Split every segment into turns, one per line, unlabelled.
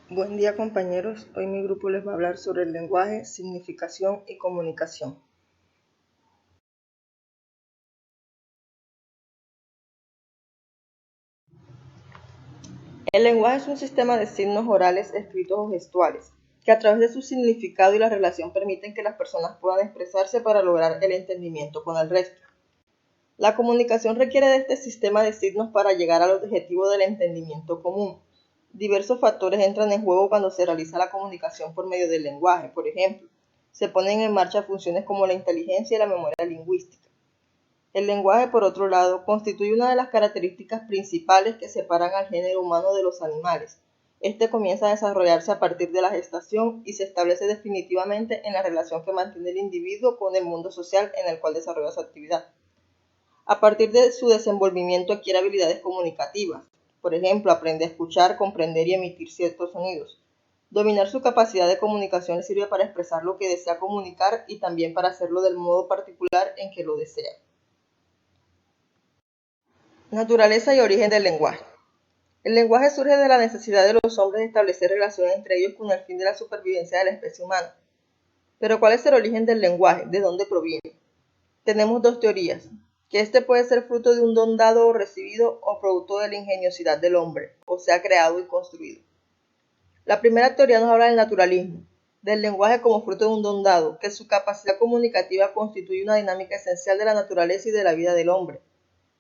Buen día compañeros, hoy mi grupo les va a hablar sobre el lenguaje, significación y comunicación. El lenguaje es un sistema de signos orales, escritos o gestuales, que a través de su significado y la relación permiten que las personas puedan expresarse para lograr el entendimiento con el resto. La comunicación requiere de este sistema de signos para llegar al objetivo del entendimiento común. Diversos factores entran en juego cuando se realiza la comunicación por medio del lenguaje. Por ejemplo, se ponen en marcha funciones como la inteligencia y la memoria lingüística. El lenguaje, por otro lado, constituye una de las características principales que separan al género humano de los animales. Este comienza a desarrollarse a partir de la gestación y se establece definitivamente en la relación que mantiene el individuo con el mundo social en el cual desarrolla su actividad. A partir de su desenvolvimiento adquiere habilidades comunicativas. Por ejemplo, aprende a escuchar, comprender y emitir ciertos sonidos. Dominar su capacidad de comunicación le sirve para expresar lo que desea comunicar y también para hacerlo del modo particular en que lo desea. Naturaleza y origen del lenguaje. El lenguaje surge de la necesidad de los hombres de establecer relaciones entre ellos con el fin de la supervivencia de la especie humana. Pero ¿cuál es el origen del lenguaje? ¿De dónde proviene? Tenemos dos teorías, que este puede ser fruto de un don dado o recibido o producto de la ingeniosidad del hombre, o sea, creado y construido. La primera teoría nos habla del naturalismo, del lenguaje como fruto de un don dado, que su capacidad comunicativa constituye una dinámica esencial de la naturaleza y de la vida del hombre.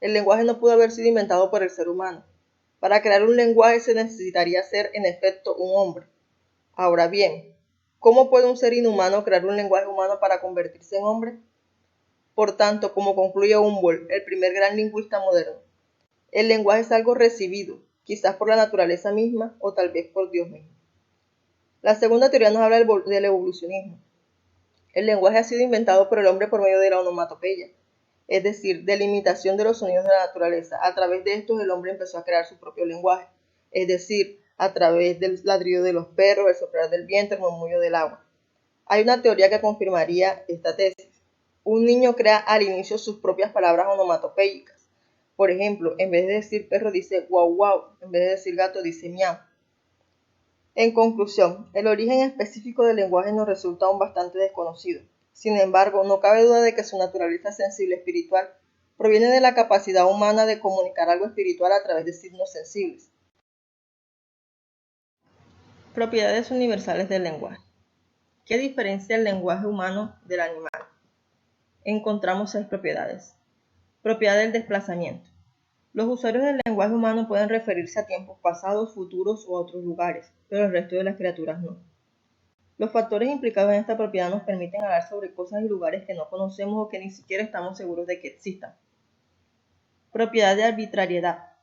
El lenguaje no pudo haber sido inventado por el ser humano. Para crear un lenguaje se necesitaría ser, en efecto, un hombre. Ahora bien, ¿cómo puede un ser inhumano crear un lenguaje humano para convertirse en hombre? Por tanto, como concluye Humboldt, el primer gran lingüista moderno, el lenguaje es algo recibido, quizás por la naturaleza misma o tal vez por Dios mismo. La segunda teoría nos habla del evolucionismo. El lenguaje ha sido inventado por el hombre por medio de la onomatopeya, es decir, de la imitación de los sonidos de la naturaleza. A través de estos el hombre empezó a crear su propio lenguaje, es decir, a través del ladrido de los perros, el soplar del viento, el murmullo del agua. Hay una teoría que confirmaría esta tesis. Un niño crea al inicio sus propias palabras onomatopeicas. Por ejemplo, en vez de decir perro dice guau guau, en vez de decir gato dice miau. En conclusión, el origen específico del lenguaje nos resulta aún bastante desconocido. Sin embargo, no cabe duda de que su naturaleza sensible espiritual proviene de la capacidad humana de comunicar algo espiritual a través de signos sensibles. Propiedades universales del lenguaje. ¿Qué diferencia el lenguaje humano del animal? Encontramos 6 propiedades. Propiedad del desplazamiento. Los usuarios del lenguaje humano pueden referirse a tiempos pasados, futuros o a otros lugares, pero el resto de las criaturas no. Los factores implicados en esta propiedad nos permiten hablar sobre cosas y lugares que no conocemos o que ni siquiera estamos seguros de que existan. Propiedad de arbitrariedad.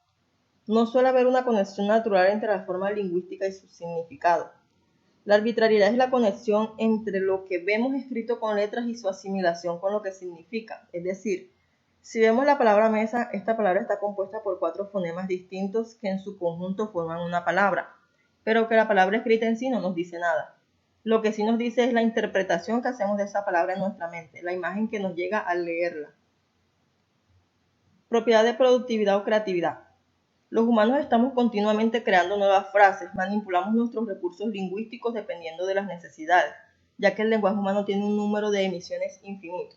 No suele haber una conexión natural entre la forma lingüística y su significado. La arbitrariedad es la conexión entre lo que vemos escrito con letras y su asimilación con lo que significa. Es decir, si vemos la palabra mesa, esta palabra está compuesta por 4 fonemas distintos que en su conjunto forman una palabra, pero que la palabra escrita en sí no nos dice nada. Lo que sí nos dice es la interpretación que hacemos de esa palabra en nuestra mente, la imagen que nos llega al leerla. Propiedad de productividad o creatividad. Los humanos estamos continuamente creando nuevas frases, manipulamos nuestros recursos lingüísticos dependiendo de las necesidades, ya que el lenguaje humano tiene un número de emisiones infinito.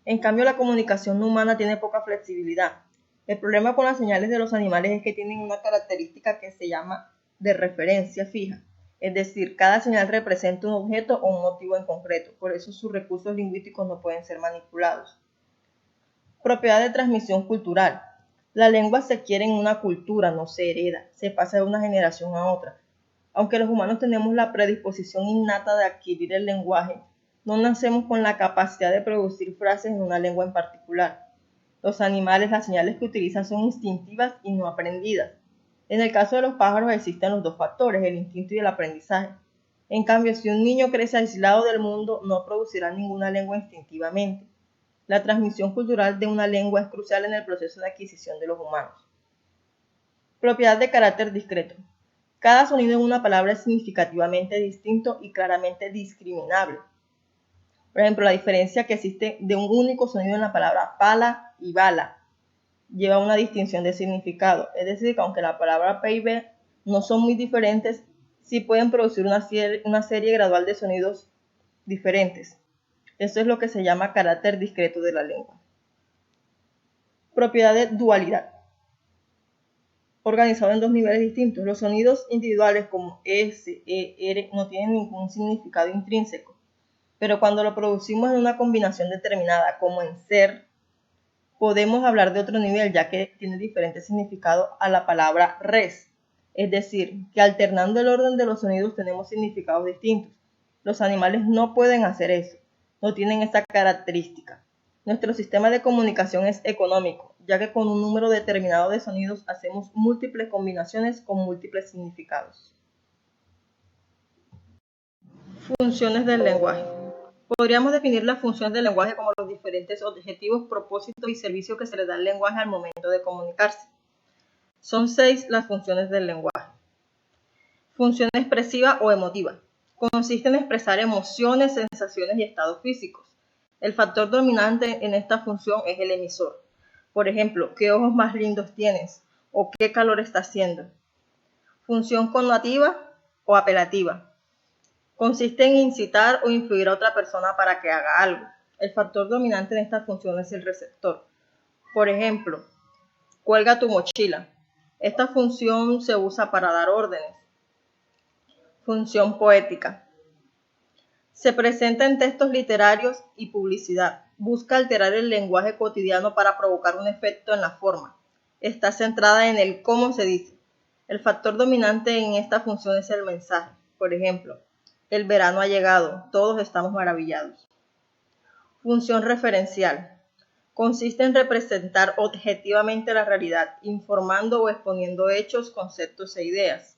En cambio, la comunicación no humana tiene poca flexibilidad. El problema con las señales de los animales es que tienen una característica que se llama de referencia fija. Es decir, cada señal representa un objeto o un motivo en concreto, por eso sus recursos lingüísticos no pueden ser manipulados. Propiedad de transmisión cultural. La lengua se adquiere en una cultura, no se hereda, se pasa de una generación a otra. Aunque los humanos tenemos la predisposición innata de adquirir el lenguaje, no nacemos con la capacidad de producir frases en una lengua en particular. Los animales, las señales que utilizan son instintivas y no aprendidas. En el caso de los pájaros existen los dos factores, el instinto y el aprendizaje. En cambio, si un niño crece aislado del mundo, no producirá ninguna lengua instintivamente. La transmisión cultural de una lengua es crucial en el proceso de adquisición de los humanos. Propiedad de carácter discreto. Cada sonido en una palabra es significativamente distinto y claramente discriminable. Por ejemplo, la diferencia que existe de un único sonido en la palabra pala y bala lleva una distinción de significado. Es decir, que aunque la palabra P y B no son muy diferentes, sí pueden producir una serie gradual de sonidos diferentes. Esto es lo que se llama carácter discreto de la lengua. Propiedad de dualidad. Organizado en dos niveles distintos. Los sonidos individuales como S, E, R no tienen ningún significado intrínseco, pero cuando lo producimos en una combinación determinada, como en ser, podemos hablar de otro nivel, ya que tiene diferente significado a la palabra res. Es decir, que alternando el orden de los sonidos tenemos significados distintos. Los animales no pueden hacer eso, no tienen esa característica. Nuestro sistema de comunicación es económico, ya que con un número determinado de sonidos hacemos múltiples combinaciones con múltiples significados. Funciones del lenguaje. Podríamos definir las funciones del lenguaje como los diferentes objetivos, propósitos y servicios que se le da al lenguaje al momento de comunicarse. Son 6 las funciones del lenguaje. Función expresiva o emotiva. Consiste en expresar emociones, sensaciones y estados físicos. El factor dominante en esta función es el emisor. Por ejemplo, ¿qué ojos más lindos tienes? ¿O qué calor está haciendo? Función connotativa o apelativa. Consiste en incitar o influir a otra persona para que haga algo. El factor dominante en esta función es el receptor. Por ejemplo, cuelga tu mochila. Esta función se usa para dar órdenes. Función poética. Se presenta en textos literarios y publicidad. Busca alterar el lenguaje cotidiano para provocar un efecto en la forma. Está centrada en el cómo se dice. El factor dominante en esta función es el mensaje. Por ejemplo, el verano ha llegado, todos estamos maravillados. Función referencial. Consiste en representar objetivamente la realidad, informando o exponiendo hechos, conceptos e ideas.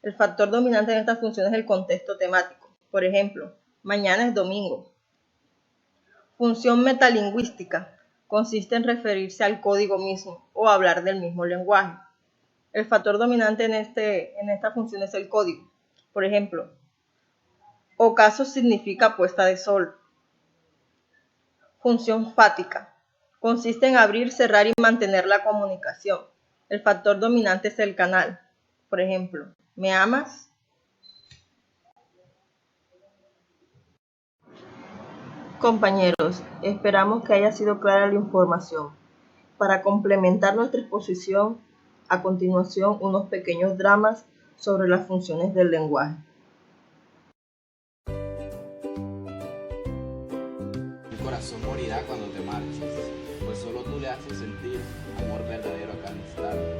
El factor dominante en esta función es el contexto temático. Por ejemplo, mañana es domingo. Función metalingüística. Consiste en referirse al código mismo o hablar del mismo lenguaje. El factor dominante en esta función es el código. Por ejemplo, ocaso significa puesta de sol. Función fática. Consiste en abrir, cerrar y mantener la comunicación. El factor dominante es el canal. Por ejemplo, ¿me amas? Compañeros, esperamos que haya sido clara la información. Para complementar nuestra exposición, a continuación unos pequeños dramas sobre las funciones del lenguaje.
Mi corazón morirá cuando te marches, pues solo tú le haces sentir amor verdadero a cada instante.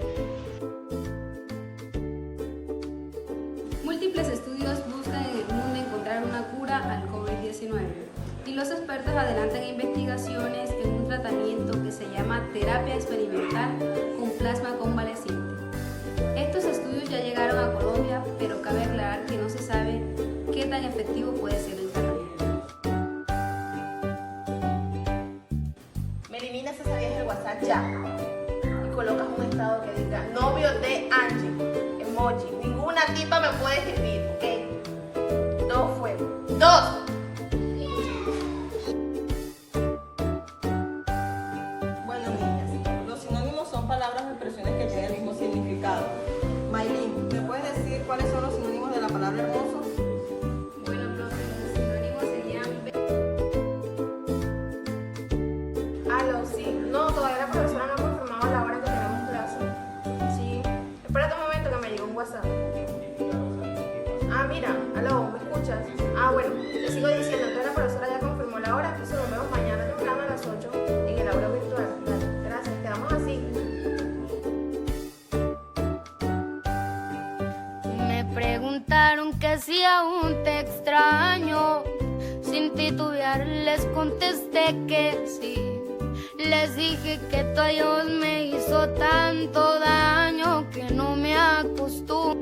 Múltiples estudios buscan en el mundo encontrar una cura al COVID-19 y los expertos adelantan investigaciones en un tratamiento que se llama terapia experimental con plasma convaleciente. Estos estudios ya llegaron a Colombia, pero cabe aclarar que no se sabe qué tan efectivo puede ser el tratamiento.
Me eliminas esa vieja del WhatsApp ya y colocas un estado que diga novio de Angie, emoji. Ninguna tipa me puede escribir, ¿ok? 2 fuego. 2.
Bueno, niñas, los sinónimos son palabras o expresiones que tienen el mismo significado. Maylin, ¿me puedes decir cuáles son los sinónimos de la palabra hermoso?
Bueno, profe, los sinónimos serían
Sí. No, todavía la profesora no ha confirmado la hora que tenemos clase. Sí. Espérate un momento que me llegó un WhatsApp. Mira, aló, ¿me escuchas? Bueno, te sigo diciendo, entonces la profesora ya confirmó la hora, entonces nos vemos mañana temprano a las 8 en el aula virtual. Dale, gracias, quedamos así.
Me preguntaron que si aún te extraño, sin titubear les contesté que sí. Les dije que tu adiós me hizo tanto daño que no me acostumbro.